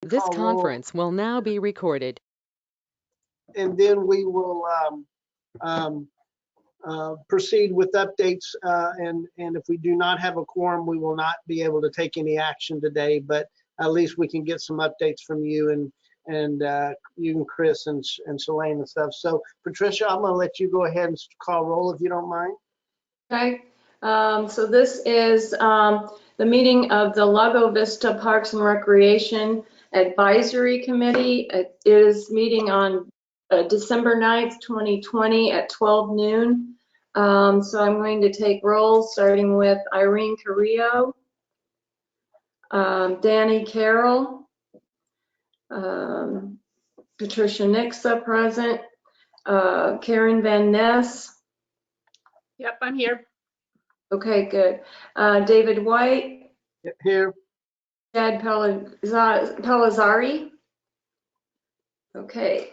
This call roll, conference will now be recorded. and then we will proceed with updates. And if we do not have a quorum, we will not be able to take any action today, but at least we can get some updates from you and you and Chris and Shalane and stuff. So Patricia, I'm gonna let you go ahead and call roll if you don't mind. Okay, so this is the meeting of the Lago Vista Parks and Recreation Advisory Committee. It is meeting on December 9th, 2020 at 12 noon. So I'm going to take roll, starting with Irene Carrillo, Danny Carroll, Patricia Nixa present, Karen Van Ness. Yep, I'm here. Okay, good. David White, Here. Chad Pelizzari. Okay.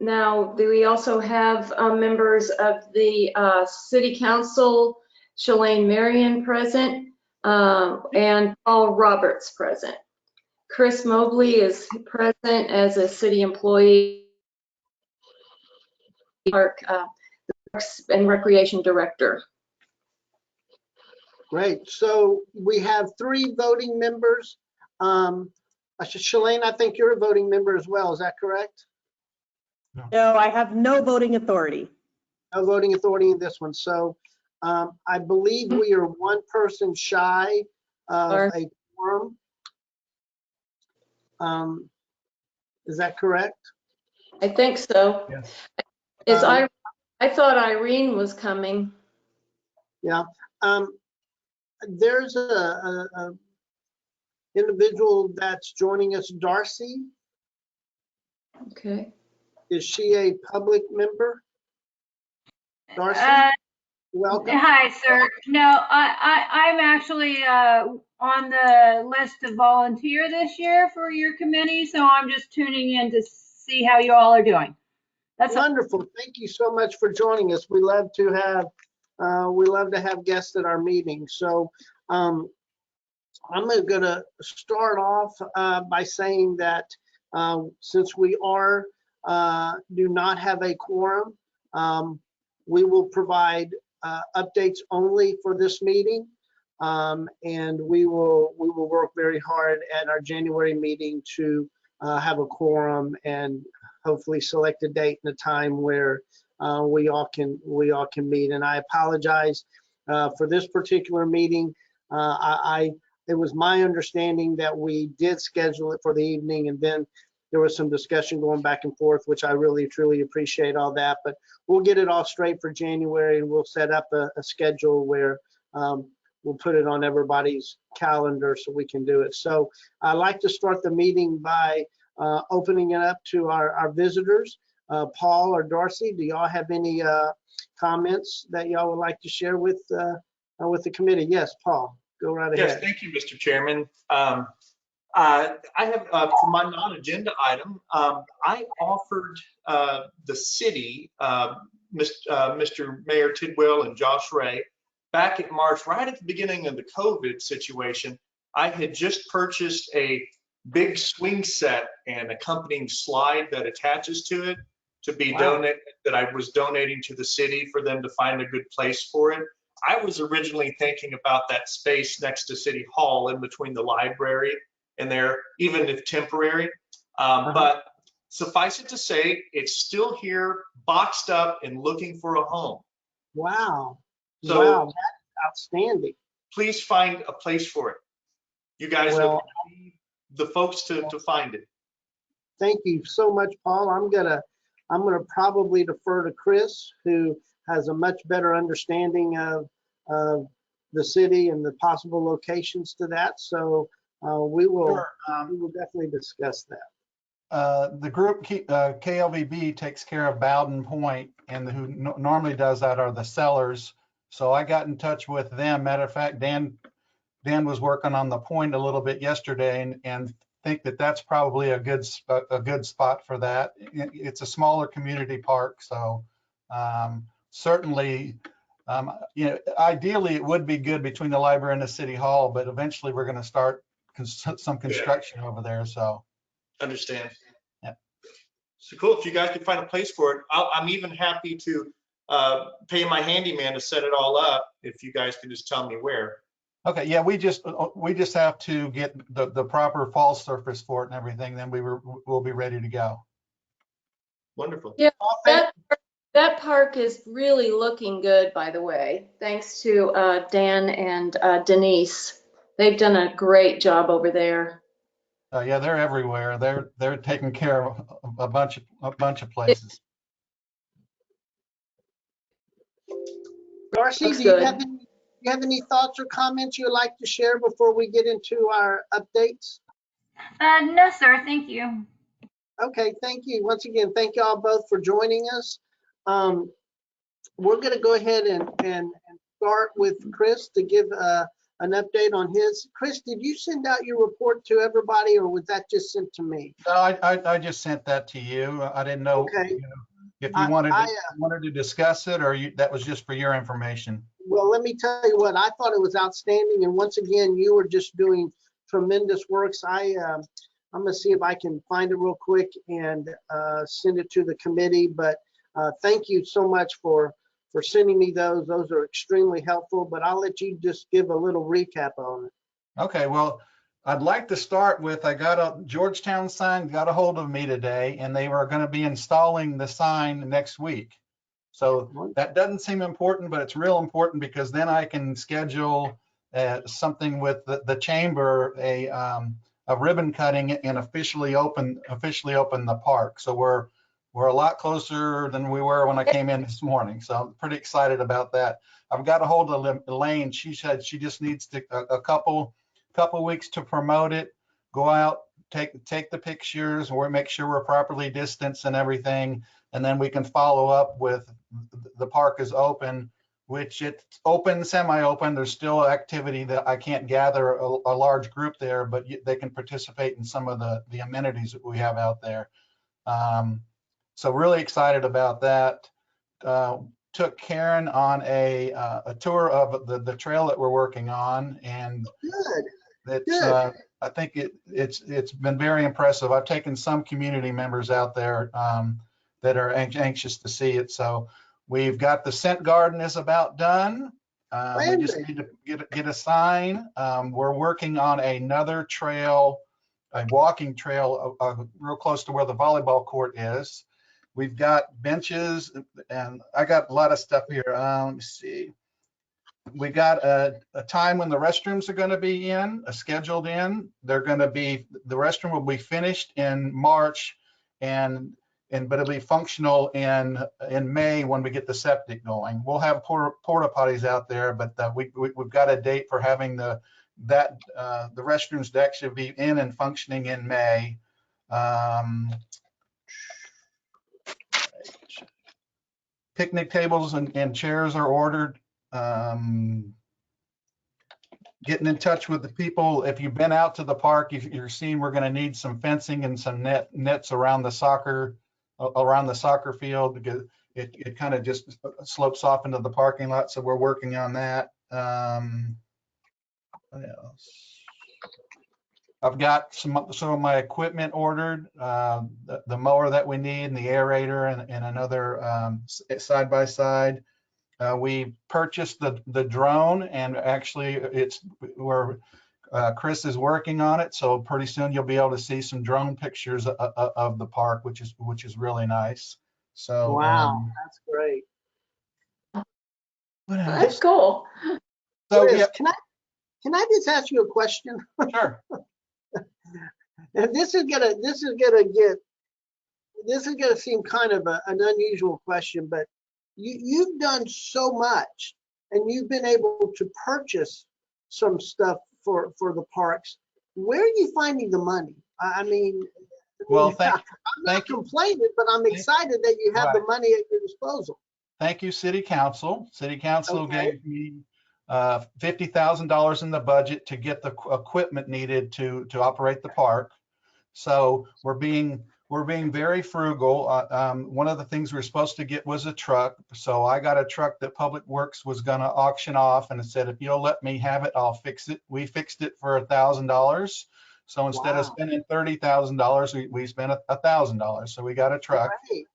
Now, do we also have members of the City Council, Shalane Marion present, and Paul Roberts present. Chris Mobley is present as a city employee, Parks and Recreation Director. Great. So we have 3 voting members. Shalane, I think you're a voting member as well. Is that correct? No, I have no voting authority. No voting authority in this one. So I believe we are 1 person shy of a quorum. Is that correct? I think so. Yes. I thought Irene was coming. Yeah. There's a individual that's joining us, Darcy. Okay. Is she a public member? Darcy, welcome. Hi, sir. No, I'm actually on the list to volunteer this year for your committee, so I'm just tuning in to see how you all are doing. That's Wonderful. Thank you so much for joining us. We love to have guests at our meeting. So I'm going to start off by saying that since we do not have a quorum, we will provide updates only for this meeting, and we will work very hard at our January meeting to have a quorum and hopefully select a date and a time where we all can meet. And I apologize for this particular meeting. It was my understanding that we did schedule it for the evening, and then there was some discussion going back and forth, which I really, truly appreciate all that. But we'll get it all straight for January, and we'll set up a schedule where we'll put it on everybody's calendar so we can do it. So I'd like to start the meeting by opening it up to our visitors. Paul or Darcy, do y'all have any comments that y'all would like to share with the committee? Yes, Paul, go right ahead. Yes, thank you, Mr. Chairman. I have, for my non-agenda item, I offered the city, Mr. Mayor Tidwell and Josh Ray, back in March, right at the beginning of the COVID situation. I had just purchased a big swing set and accompanying slide that attaches to it to be donated, that I was donating to the city for them to find a good place for it. I was originally thinking about that space next to City Hall in between the library and there, even if temporary. But suffice it to say, it's still here, boxed up and looking for a home. Wow. So wow, that's outstanding. Please find a place for it. You guys are the folks to find it. Thank you so much, Paul. I'm gonna probably defer to Chris, who has a much better understanding of the city and the possible locations to that. So we will definitely discuss that. The group KLVB takes care of Bowden Point, and who normally does that are the sellers. So I got in touch with them. Matter of fact, Dan was working on the point a little bit yesterday, and think that that's probably a good spot for that. It's a smaller community park, so certainly, ideally it would be good between the library and the city hall, but eventually we're going to start some construction over there, so. Understand. Yep. So cool. If you guys can find a place for it, I'm even happy to pay my handyman to set it all up if you guys can just tell me where. Okay, yeah, we just have to get the proper fall surface for it and everything, then we'll be ready to go. Wonderful. Yeah, Well, thank- that park is really looking good, by the way, thanks to Dan and Denise. They've done a great job over there. Yeah, they're everywhere. They're taking care of a bunch of places. Darcy, Looks do you good. have any thoughts or comments you'd like to share before we get into our updates? No, sir, thank you. Okay, thank you. Once again, thank you all both for joining us. We're going to go ahead and start with Chris to give an update on his. Chris, did you send out your report to everybody, or was that just sent to me? No, I just sent that to you. I didn't know, Okay. you know, if you wanted to discuss it, or that was just for your information. Well, let me tell you what, I thought it was outstanding. And once again, you were just doing tremendous works. I'm going to see if I can find it real quick and send it to the committee. But thank you so much for sending me those. Those are extremely helpful, but I'll let you just give a little recap on it. Okay, well, I'd like to start with, I got a Georgetown sign, got a hold of me today, and they were going to be installing the sign next week. So that doesn't seem important, but it's real important because then I can schedule something with the chamber, a ribbon cutting, and officially open the park. So we're a lot closer than we were when I came in this morning. So I'm pretty excited about that. I've got a hold of Elaine. She said she just needs to, a couple weeks to promote it, go out, take the pictures, or make sure we're properly distanced and everything. And then we can follow up with the park is open, which it's open, semi-open. There's still activity that I can't gather a large group there, but they can participate in some of the amenities that we have out there. So really excited about that. Took Karen on a tour of the trail that we're working on, and it's I think it's been very impressive. I've taken some community members out there that are anxious to see it. So we've got the scent garden is about done. We just need to get a sign. We're working on another trail, a walking trail real close to where the volleyball court is. We've got benches, and I got a lot of stuff here. Let me see. We got a time when the restrooms are going to be scheduled in. They're going to be, the restroom will be finished in March, but it'll be functional in May when we get the septic going. We'll have porta potties out there, but we've got a date for having the restrooms to actually be in and functioning in May. Picnic tables and chairs are ordered. Getting in touch with the people. If you've been out to the park, you're seeing we're going to need some fencing and some nets around the soccer field, because it kind of just slopes off into the parking lot. So we're working on that. What else? I've got some of my equipment ordered, the mower that we need, and the aerator, and another side-by-side. We purchased the drone, and actually Chris is working on it. So pretty soon you'll be able to see some drone pictures of the park, which is really nice. So wow, that's great. That's cool. So Chris, yeah, can I just ask you a question? sure. And this is gonna seem kind of an unusual question, but you've done so much, and you've been able to purchase some stuff for the parks. Where are you finding the money? I mean, Well, I'm not complaining, but I'm excited that you have the money at your disposal. Thank you, City Council. City Council Okay. gave me $50,000 in the budget to get the equipment needed to operate the park. So we're being we're being very frugal. One of the things we were supposed to get was a truck. So I got a truck that Public Works was going to auction off, and it said, if you'll let me have it, I'll fix it. We fixed it for $1,000. So instead of Wow. spending $30,000, we spent $1,000. So we got a truck. Great.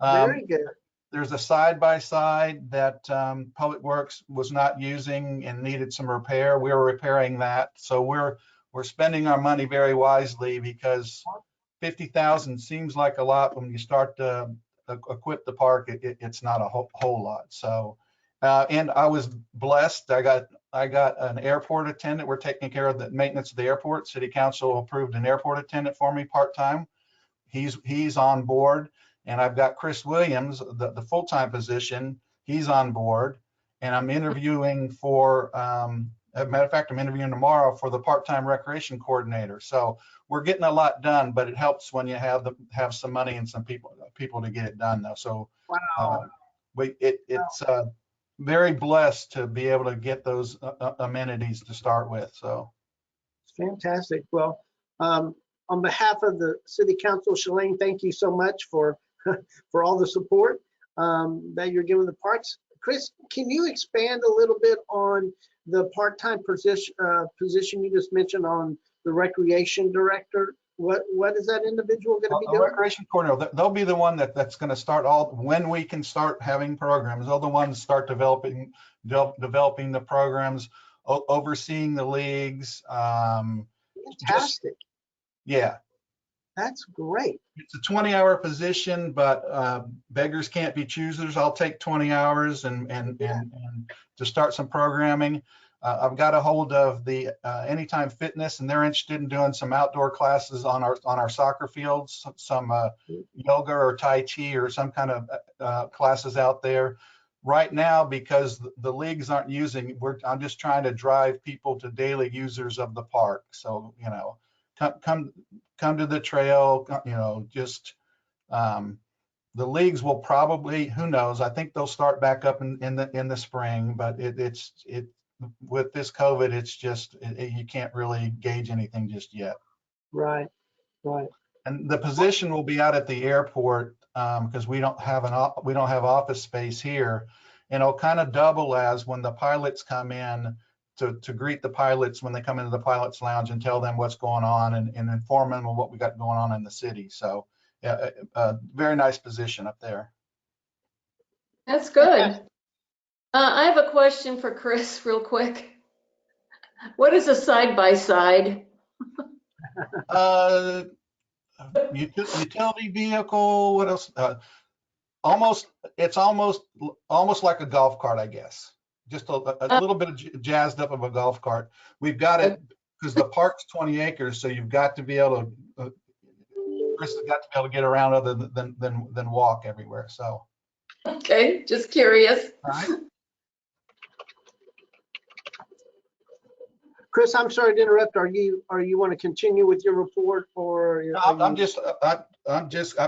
Um, Very good. There's a side-by-side that Public Works was not using and needed some repair. We were repairing that. So we're spending our money very wisely, because 50,000 seems like a lot. When you start to equip the park, it's not a whole lot. So, and I was blessed. I got an airport attendant. We're taking care of the maintenance of the airport. City Council approved an airport attendant for me part-time. He's on board. And I've got Chris Williams, the full-time position. He's on board. And I'm interviewing for, as a matter of fact, I'm interviewing tomorrow for the part-time recreation coordinator. So we're getting a lot done, but it helps when you have some money and some people to get it done though. So Wow. it's very blessed to be able to get those amenities to start with. So Fantastic. Well, on behalf of the City Council, Shalane, thank you so much for all the support that you're giving the parks. Chris, can you expand a little bit on the part-time position you just mentioned on the recreation director? What is that individual going to be a doing? recreation coordinator, they'll be the one that's going to start when we can start having programs. They're the ones start developing the programs, overseeing the leagues. Fantastic. Yeah. That's great. It's a 20-hour position, but beggars can't be choosers. I'll take 20 hours and to start some programming. I've got a hold of the Anytime Fitness, and they're interested in doing some outdoor classes on our soccer fields, some yoga or Tai Chi or some kind of classes out there. Right now, because the leagues aren't using, I'm just trying to drive people to daily users of the park. So, you know, come to the trail, you know, just the leagues will probably, who knows, I think they'll start back up in the spring, but it's with this COVID, it's just, you can't really gauge anything just yet. Right. And the position will be out at the airport because we don't have office space here, and it'll kind of double as when the pilots come in to greet the pilots when they come into the pilots lounge and tell them what's going on and inform them of what we got going on in the city. So yeah, very nice position up there. That's good. I have a question for Chris real quick. What is a side-by-side? Utility vehicle, what else? It's almost like a golf cart, I guess. Just a little bit jazzed up of a golf cart. We've got it because the park's 20 acres, so you've got to be able to, Chris has got to be able to get around other than walk everywhere. So. Okay, just curious. All right. Chris, I'm sorry to interrupt. Are you want to continue with your report, or? I've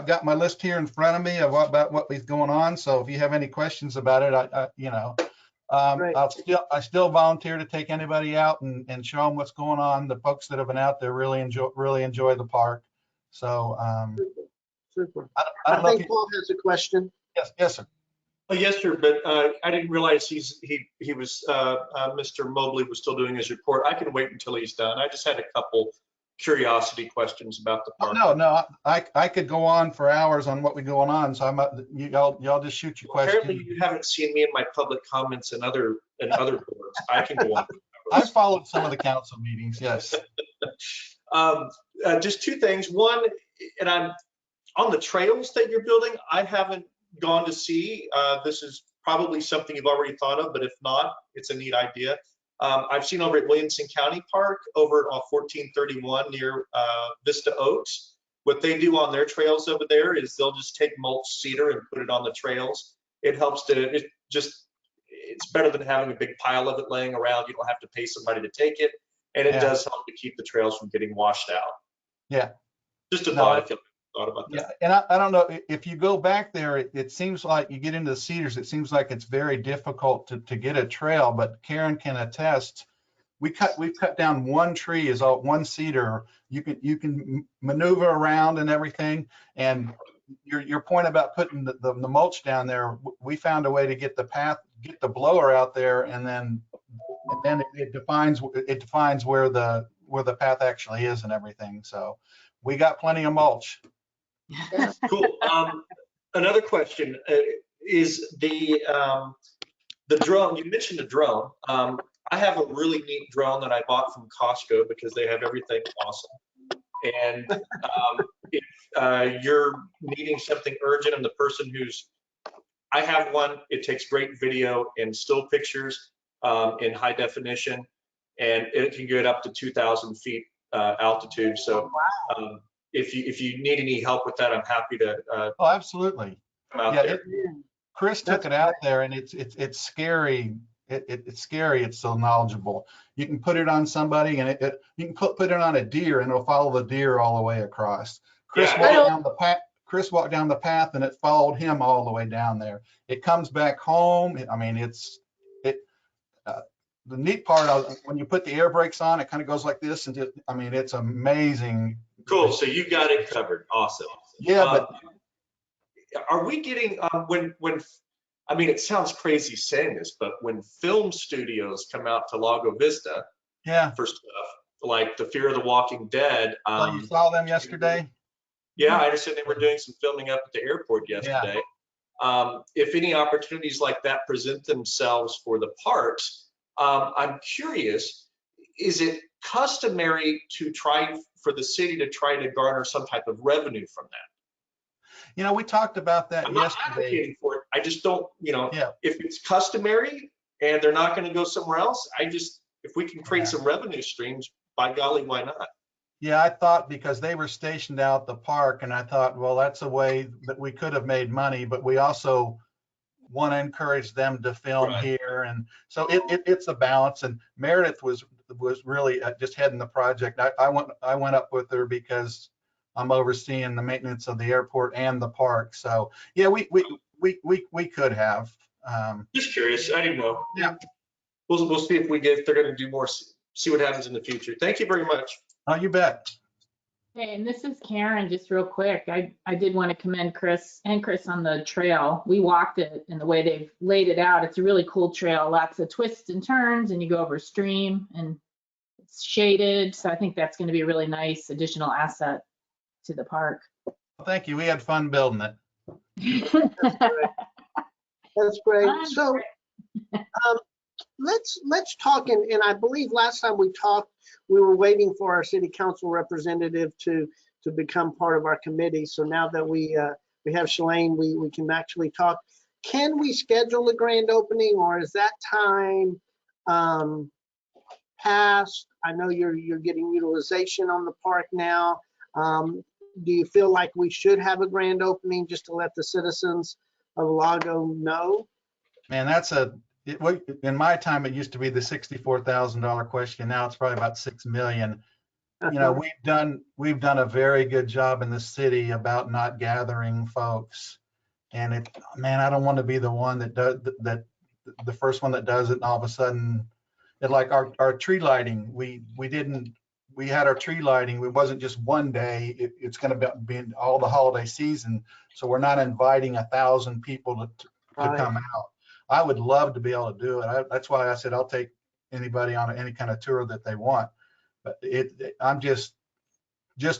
got my list here in front of me of about what is going on. So if you have any questions about it, I still volunteer to take anybody out and show them what's going on. The folks that have been out there really enjoy the park. So Super. I don't know think Paul has a question. Yes, sir. Yes, sir, but I didn't realize Mr. Mobley was still doing his report. I can wait until he's done. I just had a couple curiosity questions about the park. No, I could go on for hours on what we going on. So y'all just shoot your questions. Apparently you haven't seen me in my public comments and other boards. I can go on. I followed some of the council meetings, yes. Just two things. One, and I'm on the trails that you're building, I haven't gone to see. This is probably something you've already thought of, but if not, it's a neat idea. I've seen over at Williamson County Park over on 1431 near Vista Oaks. What they do on their trails over there is they'll just take mulch cedar and put it on the trails. It helps it's better than having a big pile of it laying around. You don't have to pay somebody to take it. And it does help to keep the trails from getting washed out. Yeah. Just a thought. I feel thought about that. Yeah, and I don't know if you go back there, it seems like you get into the Cedars, it seems like it's very difficult to get a trail, but Karen can attest. we've cut down one tree, is all one cedar. You can maneuver around and everything. And your point about putting the mulch down there, we found a way to get the blower out there, and then it defines where the path actually is and everything. So we got plenty of mulch. Cool. Another question is the drone. You mentioned the drone. I have a really neat drone that I bought from Costco because they have everything awesome. And if you're needing something urgent, and the person I have one, it takes great video and still pictures in high definition, and it can get up to 2,000 feet altitude. So if you need any help with that, I'm happy to Oh, absolutely. come out Yeah, there. Chris took it out there, and it's scary. It's scary. It's so knowledgeable. You can put it on somebody, and you can put it on a deer, and it'll follow the deer all the way across. Chris walked down the path, and it followed him all the way down there. It comes back home. I mean, the neat part when you put the air brakes on, it kind of goes like this, and it's amazing. Cool. So you got it covered. Awesome. Yeah, but are we getting when I mean, it sounds crazy saying this, but when film studios come out to Lago Vista yeah. for stuff like The Fear of the Walking Dead, So you saw them yesterday? yeah, I understand they were doing some filming up at the airport yesterday. If any opportunities like that present themselves for the parks, I'm curious, is it customary to try for the city to try to garner some type of revenue from that? We talked about that I'm not yesterday. advocating for it. I just don't, Yeah. if it's customary and they're not going to go somewhere else, if we can create some revenue streams, by golly, why not? Yeah, I thought because they were stationed out at the park, and I thought, well, that's a way that we could have made money, but we also want to encourage them to film Right. here. And so it's a balance. And Meredith was really just heading the project. I went up with her because I'm overseeing the maintenance of the airport and the park. So yeah, we could have. Just curious. I didn't know. Yeah. We'll see if they're going to do more, see what happens in the future. Thank you very much. Oh, you bet. Hey, and this is Karen, just real quick. I did want to commend Chris on the trail. We walked it, and the way they've laid it out, it's a really cool trail. Lots of twists and turns, and you go over a stream, and it's shaded. So I think that's going to be a really nice additional asset to the park. Thank you. We had fun building it. That's great. So let's talk, and I believe last time we talked, we were waiting for our city council representative to become part of our committee. So now that we have Shalane, we can actually talk. Can we schedule a grand opening, or is that time past? I know you're getting utilization on the park now. Do you feel like we should have a grand opening just to let the citizens of Lago know? Man, in my time, it used to be the $64,000 question. Now it's probably about 6 million. We've done a very good job in the city about not gathering folks. And I don't want to be the one that does the first one that does it, and all of a sudden, like our tree lighting, we had our tree lighting. It wasn't just one day. It's going to be all the holiday season. So we're not inviting 1,000 people to come out. I would love to be able to do it. That's why I said I'll take anybody on any kind of tour that they want. But I'm just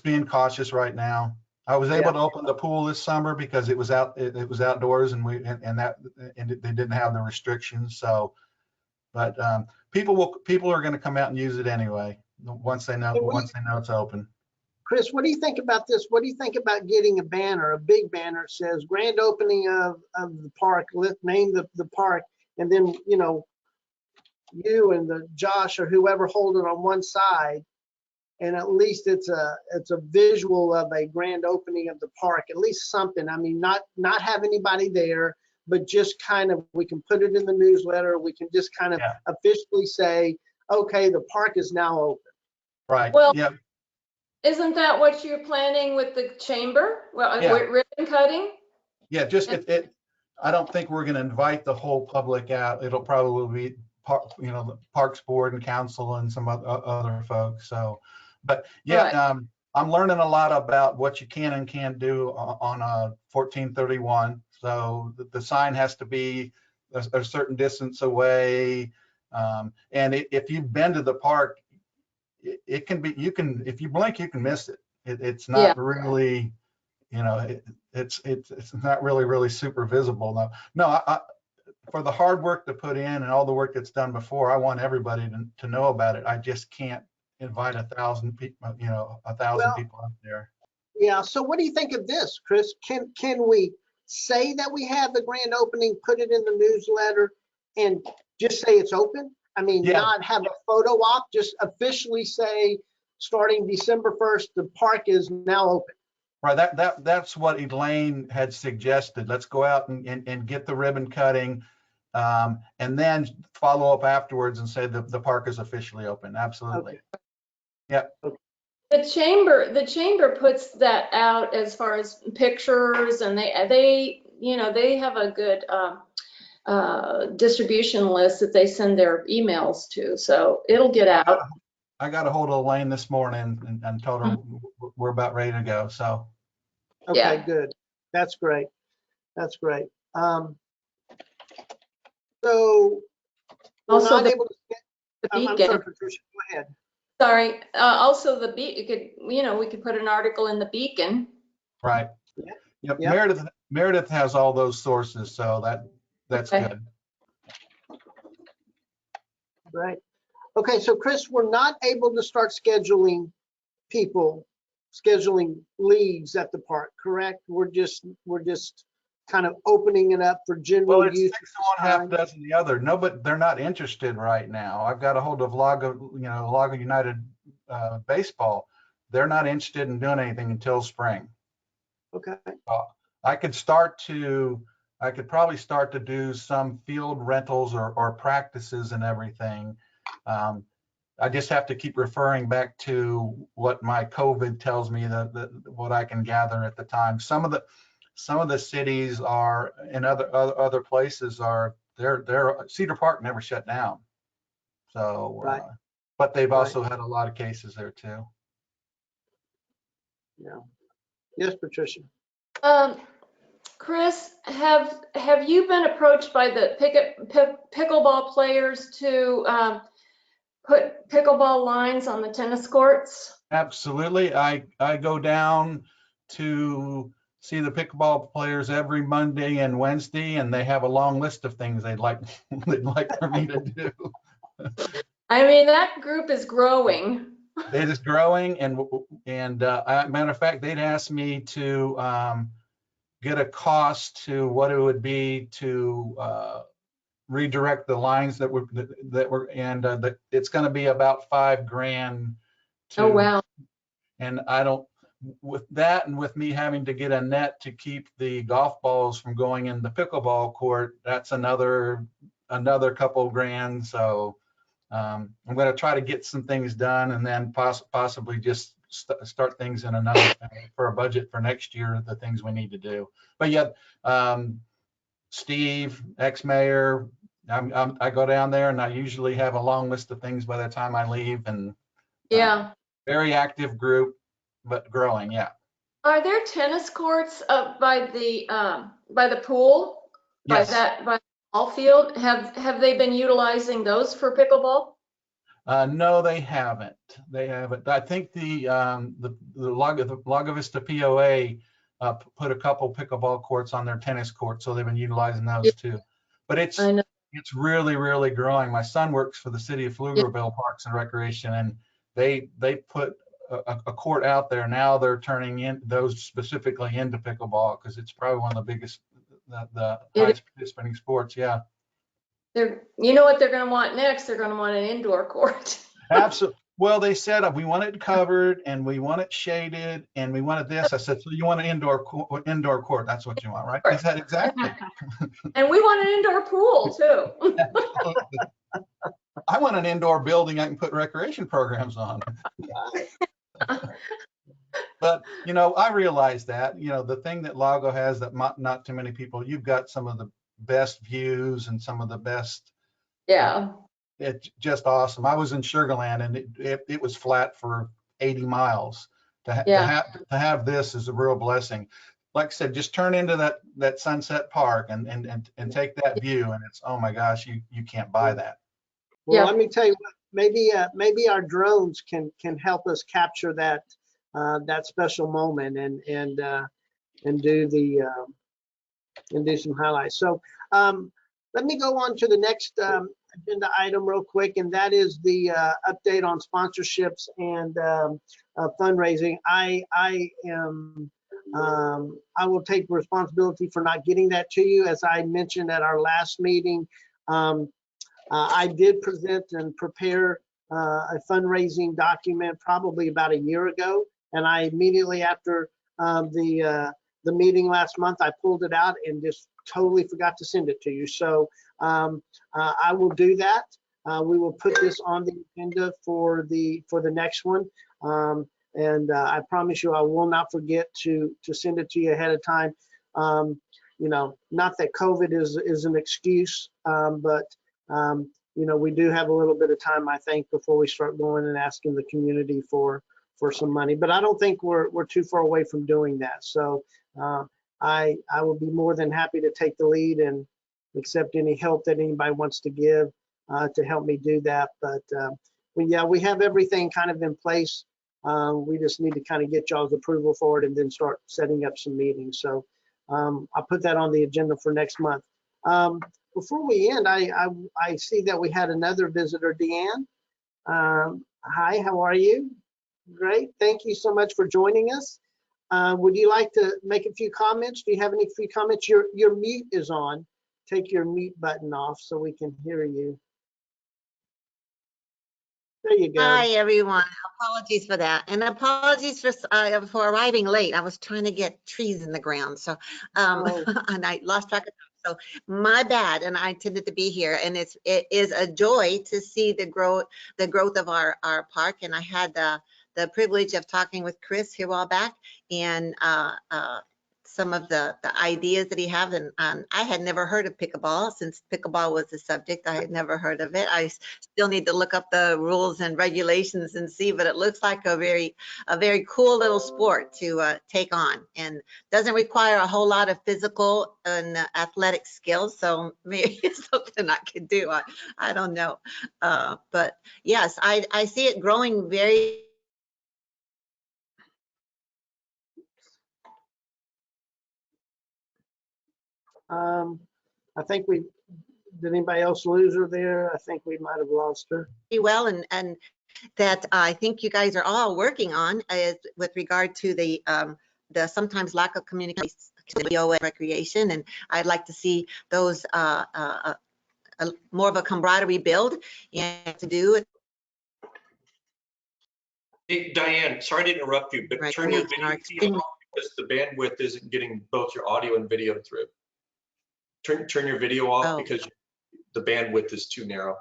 being cautious right now. I was able to open the pool this summer because it was outdoors, and they didn't have the restrictions. So, but people are going to come out and use it anyway once they know it's open. Chris, what do you think about this? What do you think about getting a big banner that says grand opening of the park, name the park, and then, you and Josh or whoever hold it on one side, and at least it's a visual of a grand opening of the park, at least something. I mean, not have anybody there, but just kind of, we can put it in the newsletter. We can just kind of officially say, okay, the park is now open. Right. Well, yeah. Isn't that what you're planning with the chamber? Well, ribbon cutting? Yeah, just I don't think we're going to invite the whole public out. It'll probably the Parks Board and Council and some other folks. So, but yeah, Right. I'm learning a lot about what you can and can't do on a 1431. So the sign has to be a certain distance away. And if you've been to the park, it can be, if you blink, you can miss it. It's not really, it's not really super visible. No, for the hard work to put in and all the work that's done before, I want everybody to know about it. I just can't invite 1,000 people, 1,000 people up there. Yeah, so what do you think of this, Chris? Can we say that we have the grand opening, put it in the newsletter, and just say it's open? I mean, Yeah. not have a photo op, just officially say, starting December 1st, the park is now open. Right, that's what Elaine had suggested. Let's go out and get the ribbon cutting, and then follow up afterwards and say the park is officially open. Absolutely. Okay. Yeah. The chamber puts that out as far as pictures, and they have a good distribution list that they send their emails to, so it'll get out. I got a hold of Elaine this morning and told her we're about ready to go. So. Okay, Yeah. good. That's great. That's great. So we're Also, not the able to get, I'm beacon. sorry, Patricia, go ahead. Sorry. Also, we could put an article in the Beacon. Right. Yep. Yep. Yep. Meredith has all those sources, so that's Okay. good. Right. Okay, so Chris, we're not able to start scheduling leagues at the park, correct? We're just kind of opening it up for general Well, it's use. 6 to 1, half dozen the other. No, but they're not interested right now. I've got a hold of Lago United Baseball. They're not interested in doing anything until spring. Okay. I could probably start to do some field rentals or practices and everything. I just have to keep referring back to what my COVID tells me that what I can gather at the time. Some of the cities are, and other places are, they're Cedar Park never shut down. So, Right. But they've also had a lot of cases there too. Yeah. Yes, Patricia. Chris, have you been approached by the pickleball players to put pickleball lines on the tennis courts? Absolutely. I go down to see the pickleball players every Monday and Wednesday, and they have a long list of things they'd like for me to do. I mean, that group is growing. It is growing, and matter of fact, they'd asked me to get a cost to what it would be to redirect the lines that were it's going to be about $5,000. Oh, wow. And I don't, with that, and with me having to get a net to keep the golf balls from going in the pickleball court, that's another couple grand. So I'm going to try to get some things done, and then possibly just start things in another for a budget for next year, the things we need to do. But yeah, Steve, ex-mayor, I go down there and I usually have a long list of things by the time I leave, and Yeah. very active group, but growing. Yeah. Are there tennis courts up by the pool? Yes. By the ball field? Have they been utilizing those for pickleball? No, they haven't. They haven't. I think the Lago Vista POA put a couple pickleball courts on their tennis court, so they've been utilizing those too. But it's really, really growing. My son works for the city of Pflugerville Parks and Recreation, and they put a court out there. Now they're turning in those specifically into pickleball because it's probably one of the biggest, the highest participating sports. Yeah. You know what they're going to want next? They're going to want an indoor court. Absolutely. Well, they said we want it covered and we want it shaded and we wanted this. I said, so you want an indoor court? That's what you want, right? They said exactly. And we want an indoor pool too. I want an indoor building I can put recreation programs on. But I realize that the thing that Lago has that not too many people. You've got some of the best views and some of the best it's just awesome. I was in Sugar Land and it was flat for 80 miles. To have this is a real blessing. Like I said, just turn into that Sunset Park and take that view, and it's, oh my gosh, you can't buy that. Well, Yeah. let me tell you what, maybe our drones can help us capture that special moment and do some highlights. So let me go on to the next agenda item real quick, and that is the update on sponsorships and fundraising. I will take responsibility for not getting that to you. As I mentioned at our last meeting, I did present and prepare a fundraising document probably about a year ago, and I immediately after the meeting last month, I pulled it out and just totally forgot to send it to you. So I will do that. We will put this on the agenda for the next one. And I promise you, I will not forget to send it to you ahead of time. You know, not that COVID is an excuse, but you know, we do have a little bit of time, I think, before we start going and asking the community for some money. But I don't think we're too far away from doing that. So I will be more than happy to take the lead and accept any help that anybody wants to give to help me do that. But yeah, we have everything kind of in place. We just need to kind of get y'all's approval for it and then start setting up some meetings. So I'll put that on the agenda for next month. Before we end, I see that we had another visitor, Deanne. Hi, how are you? Great, thank you so much for joining us. Would you like to make a few comments? Do you have any few comments? Your mute is on. Take your mute button off so we can hear you. There you go. Hi, everyone. Apologies for that. And apologies for arriving late. I was trying to get trees in the ground. So, and I lost track of time. So my bad. And I intended to be here. And it is a joy to see the growth of our park. And I had the privilege of talking with Chris here a while back, and some of the ideas that he has. And I had never heard of pickleball. Since pickleball was the subject, I had never heard of it. I still need to look up the rules and regulations and see, but it looks like a very cool little sport to take on, and doesn't require a whole lot of physical and athletic skills. So maybe it's something I could do. I don't know. But yes, I see it growing very. I think did anybody else lose her there? I think we might have lost her. Well, and that I think you guys are all working on with regard to the sometimes lack of communication and recreation, and I'd like to see those more of a camaraderie build and to do it. Hey, Diane, sorry to interrupt you, but Right, turn your right, video right. feed off because the bandwidth isn't getting both your audio and video through. Turn your video off because the bandwidth is too narrow.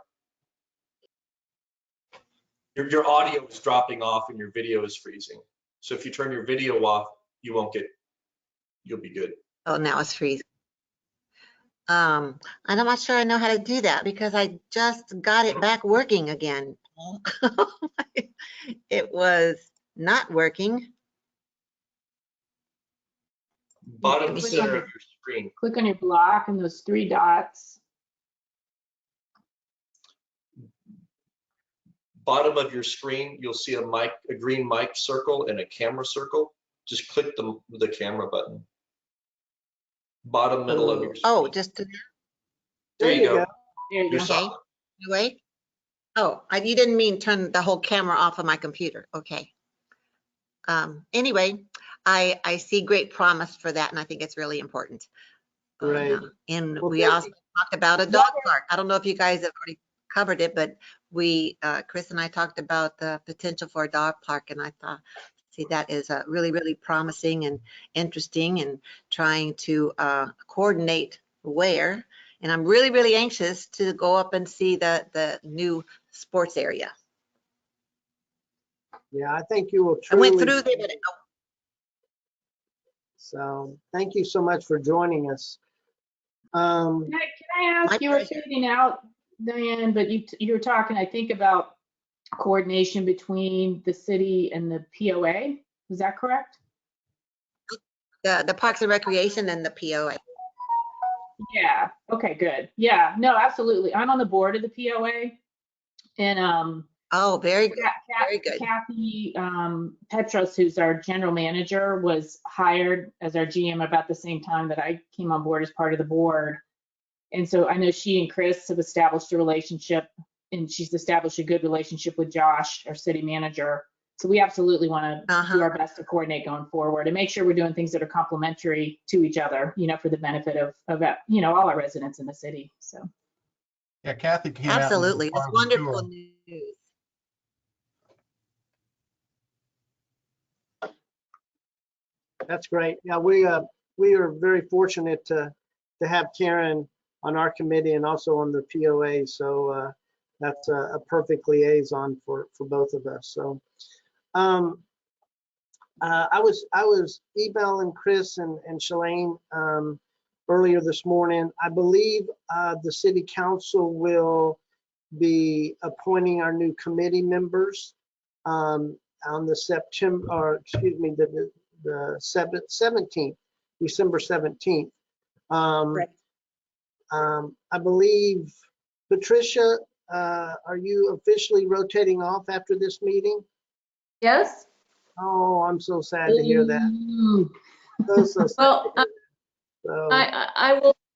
Your audio is dropping off and your video is freezing. So if you turn your video off, you'll be good. Oh, now it's freezing. I'm not sure I know how to do that because I just got it back working again. It was not working. Bottom center of your screen. Click on your block and those 3 dots. Bottom of your screen, you'll see a green mic circle and a camera circle. Just click the camera button. Bottom middle of your screen. Oh, just to, there you go. There you go. okay. Wait. Oh, you didn't mean turn the whole camera off of my computer. Okay. Anyway, I see great promise for that, and I think it's really important. Right. And Well, we also talked about a dog park. I don't know if you guys have already covered it, but Chris and I talked about the potential for a dog park, and I thought, see, that is really, really promising and interesting, and trying to coordinate where. And I'm really, really anxious to go up and see the new sports area. Yeah, I think you will I truly. went through there, but So thank you so much for joining us. Can I ask, you were fading out Diane, but you're talking, I think, about coordination between the city and the POA. Is that correct? The Parks and Recreation and the POA. Yeah. Okay, good. Yeah, no, absolutely. I'm on the board of the POA. And Oh, very good. Very good. Kathy Petros, who's our general manager, was hired as our GM about the same time that I came on board as part of the board. And so I know she and Chris have established a relationship, and she's established a good relationship with Josh, our city manager. So we absolutely want to do our best to coordinate going forward and make sure we're doing things that are complementary to each other, for the benefit of all our residents in the city. So. Yeah, Kathy came out. Absolutely. That's wonderful news. That's great. Yeah, we are very fortunate to have Karen on our committee and also on the POA. So that's a perfect liaison for both of us. So I was emailing Chris and Shalane earlier this morning. I believe the city council will be appointing our new committee members on the the 17th, December 17th. Right. I believe, Patricia, are you officially rotating off after this meeting? Yes? Oh, I'm so sad to hear that. So sad Well, to hear that. So,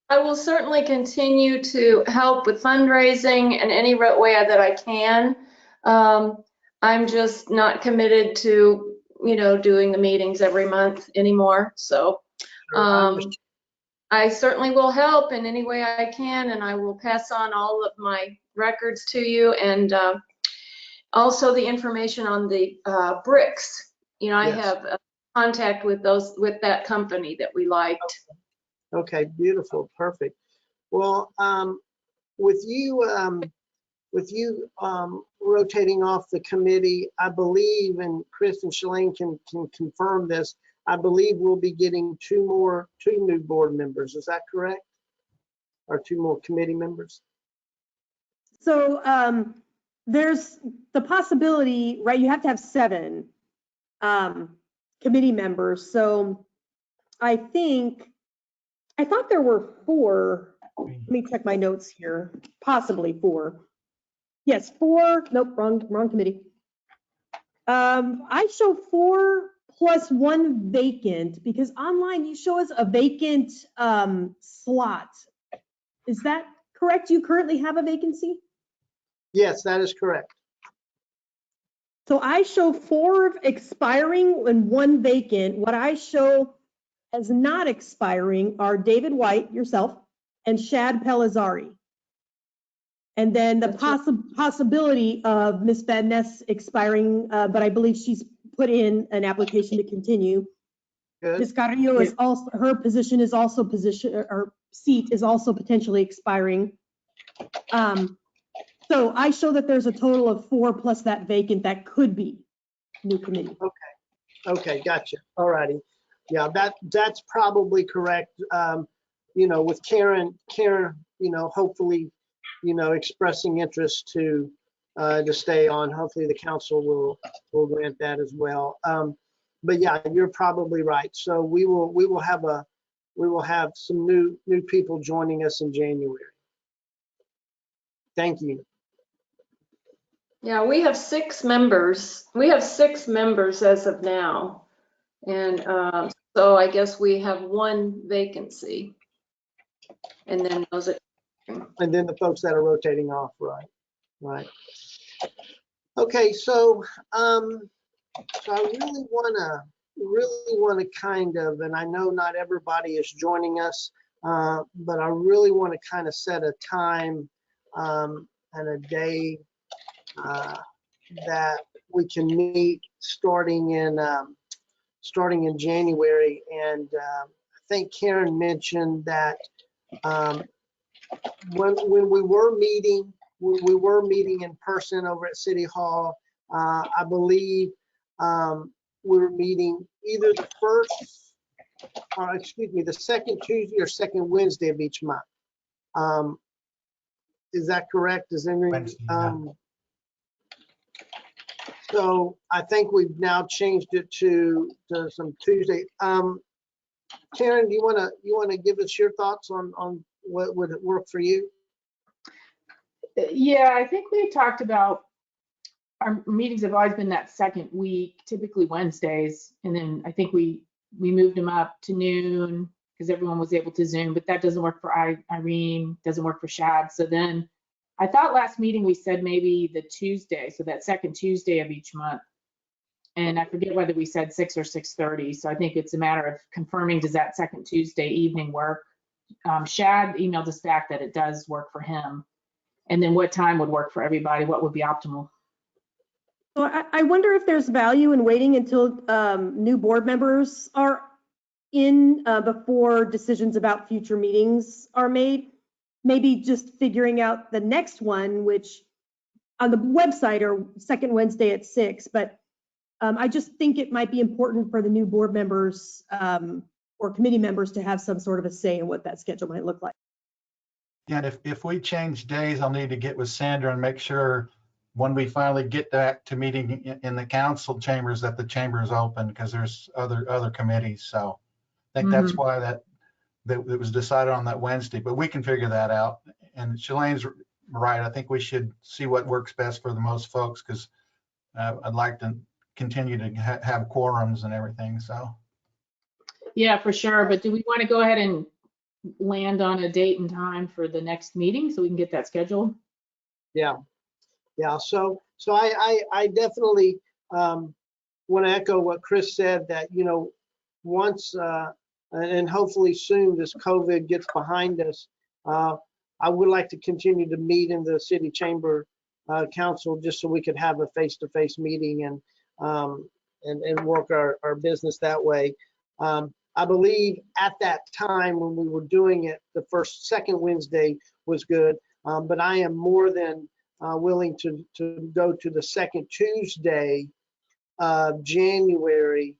I will certainly continue to help with fundraising in any way that I can. I'm just not committed to, doing the meetings every month anymore. So I certainly will help in any way I can, and I will pass on all of my records to you, and also the information on the bricks. I Yes. have contact with that company that we liked. Okay, beautiful, perfect. Well, with you rotating off the committee, I believe, and Chris and Shalane can confirm this, I believe we'll be getting two new board members. Is that correct? Or two more committee members? So there's the possibility, right? You have to have 7 committee members. So I thought there were 4. Let me check my notes here. Possibly 4. Yes, 4. Nope, wrong committee. I show 4 plus 1 vacant, because online you show us a vacant slot. Is that correct? You currently have a vacancy? Yes, that is correct. So I show 4 expiring and 1 vacant. What I show as not expiring are David White, yourself, and Shad Pellizzari. And then the possibility of Ms. Van Ness expiring, but I believe she's put in an application to continue. Good. Ms. Carrillo is also, her position is also her seat is also potentially expiring. So I show that there's a total of 4 plus that vacant that could be new committee. Okay, gotcha. All righty. Yeah, that's probably correct. With Karen, hopefully, expressing interest to stay on. Hopefully the council will grant that as well. But yeah, you're probably right. So we will have some new people joining us in January. Thank you. Yeah, we have 6 members. We have 6 members as of now. And so I guess we have 1 vacancy. And then those are. And then the folks that are rotating off, right. Okay, so I really want to kind of, and I know not everybody is joining us, but I really want to kind of set a time and a day that we can meet starting in January. And I think Karen mentioned that when we were meeting in person over at City Hall, I believe we were meeting either the second Tuesday or second Wednesday of each month. Is that correct? Is any, Wednesday, yeah. so I think we've now changed it to some Tuesday. Karen, do you want to give us your thoughts on what would work for you? Yeah, I think we talked about our meetings have always been that second week, typically Wednesdays. And then I think we moved them up to noon because everyone was able to Zoom, but that doesn't work for Irene, doesn't work for Shad. So then I thought last meeting we said maybe the Tuesday, so that second Tuesday of each month. And I forget whether we said 6 or 6:30. So I think it's a matter of confirming, does that second Tuesday evening work? Shad emailed us back that it does work for him. And then what time would work for everybody? What would be optimal? So I wonder if there's value in waiting until new board members are in before decisions about future meetings are made. Maybe just figuring out the next one, which on the website or second Wednesday at 6, but I just think it might be important for the new board members or committee members to have some sort of a say in what that schedule might look like. Yeah, and if we change days, I'll need to get with Sandra and make sure when we finally get back to meeting in the council chambers that the chamber is open, because there's other committees. So I think that's why that it was decided on that Wednesday, but we can figure that out. And Shalane's right. I think we should see what works best for the most folks, because I'd like to continue to have quorums and everything. So Yeah, for sure. But do we want to go ahead and land on a date and time for the next meeting so we can get that scheduled? Yeah. So I definitely want to echo what Chris said, that, you know, once and hopefully soon this COVID gets behind us, I would like to continue to meet in the city chamber council, just so we could have a face-to-face meeting and work our business that way. I believe at that time when we were doing it, the second Wednesday was good, but I am more than willing to go to the second Tuesday of January,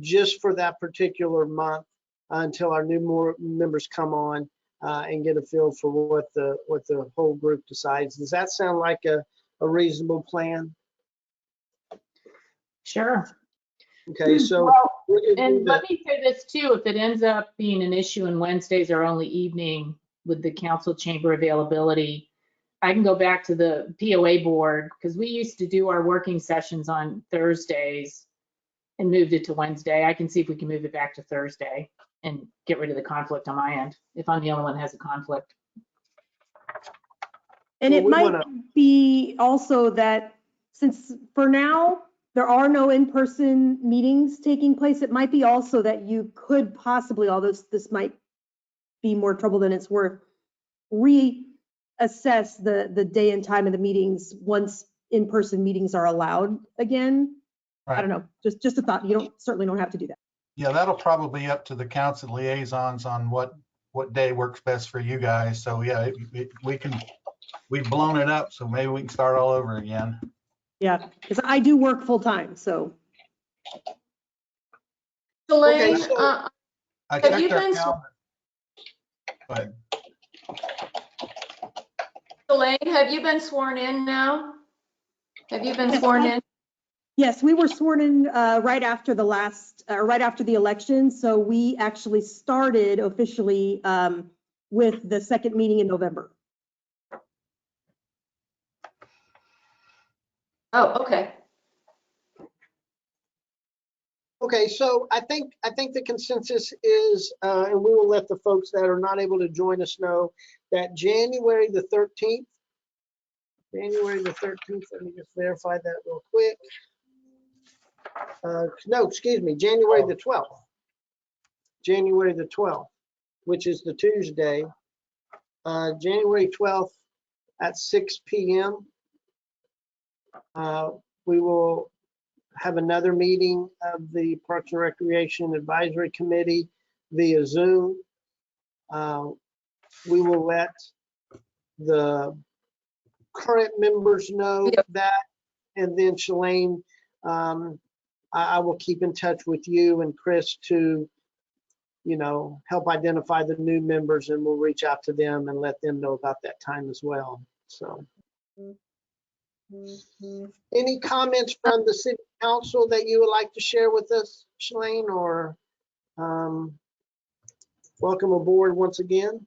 just for that particular month, until our new members come on and get a feel for what the whole group decides. Does that sound like a reasonable plan? Sure. Okay, so Well, and let me say this too, if it ends up being an issue and Wednesdays are only evening with the council chamber availability, I can go back to the POA board, because we used to do our working sessions on Thursdays and moved it to Wednesday. I can see if we can move it back to Thursday and get rid of the conflict on my end, if I'm the only one that has a conflict. And Well, it we might wanna- be also that since for now, there are no in-person meetings taking place, it might be also that you could possibly, although this might be more trouble than it's worth, reassess the day and time of the meetings once in-person meetings are allowed again. I don't know, just a thought. You certainly don't have to do that. yeah, that'll probably be up to the council liaisons on what day works best for you guys. So yeah, we've blown it up, so maybe we can start all over again. Yeah, because I do work full-time, so. Elaine, Okay, so- I Have checked you our been- calendar. Go ahead. Elaine, have you been sworn in now? Have you been sworn in? Yes, we were sworn in right after the election. So we actually started officially with the second meeting in November. Oh, okay. Okay, so I think the consensus is, and we will let the folks that are not able to join us know, that January the 13th, let me just verify that real quick. No, excuse me, January the 12th. January the 12th, which is the Tuesday. January 12th at 6 p.m. We will have another meeting of the Parks and Recreation Advisory Committee via Zoom. We will let the current members know that, and then Shalane, I will keep in touch with you and Chris to help identify the new members, and we'll reach out to them and let them know about that time as well. So any comments from the city council that you would like to share with us, Shalane, or welcome aboard once again?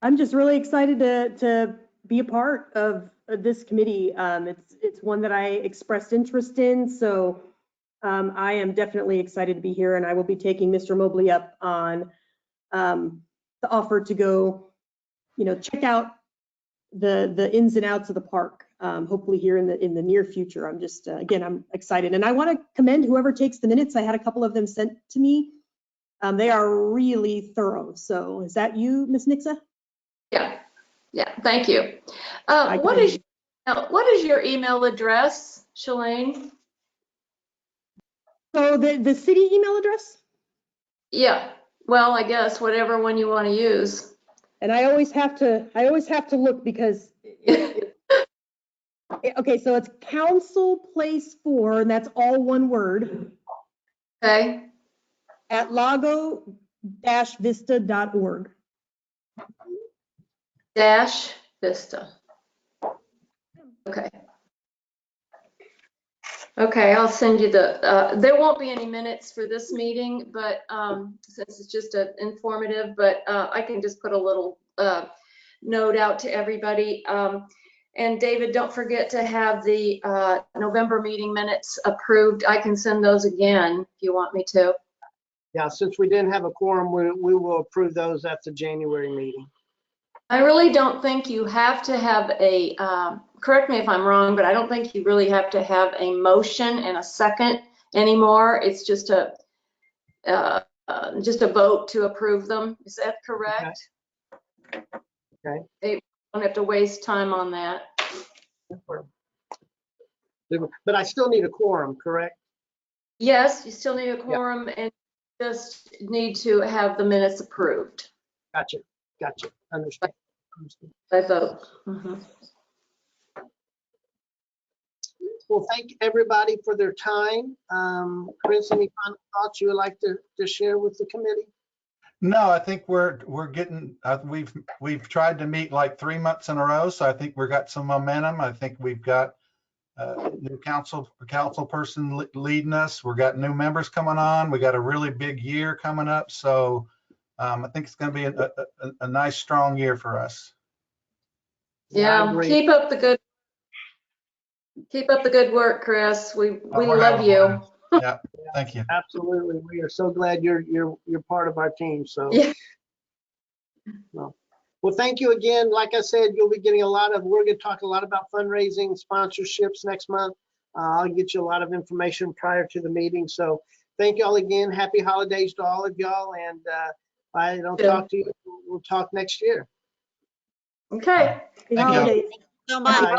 I'm just really excited to be a part of this committee. It's one that I expressed interest in, so I am definitely excited to be here, and I will be taking Mr. Mobley up on the offer to go, check out the ins and outs of the park, hopefully here in the near future. I'm just, again, I'm excited, and I want to commend whoever takes the minutes. I had a couple of them sent to me. They are really thorough. So is that you, Ms. Nixa? Yeah, thank you. What is your email address, Shalane? So the city email address? Yeah, well, I guess whatever one you want to use. And I always have to look because, okay, so it's Council Place 4, and that's all one word, Okay, at lago-vista.org. Dash Vista. Okay. Okay, I'll send you there won't be any minutes for this meeting, but since it's just informative, but I can just put a little note out to everybody. And David, don't forget to have the November meeting minutes approved. I can send those again if you want me to. Yeah, since we didn't have a quorum, we will approve those at the January meeting. I really don't think you have to have a, correct me if I'm wrong, but I don't think you really have to have a motion and a second anymore. It's just a vote to approve them. Is that correct? Okay. They don't have to waste time on that. But I still need a quorum, correct? Yes, you still need a quorum and just need to have the minutes approved. Gotcha. Understand. By vote. Mhm. Well, thank everybody for their time. Chris, any final thoughts you would like to share with the committee? No, I think we're getting, we've tried to meet like 3 months in a row, so I think we've got some momentum. I think we've got new council person leading us. We've got new members coming on. We got a really big year coming up, so I think it's going to be a nice, strong year for us. Yeah, keep up the good work, Chris. We We're love having you. fun. Yeah, thank you. Absolutely. We are so glad you're part of our team. So, Yeah. Well, thank you again. Like I said, you'll be getting we're going to talk a lot about fundraising, sponsorships next month. I'll get you a lot of information prior to the meeting. So thank y'all again. Happy holidays to all of y'all. And if I don't talk to you, we'll talk next year. Okay. Thank you. Holidays. So much. Bye.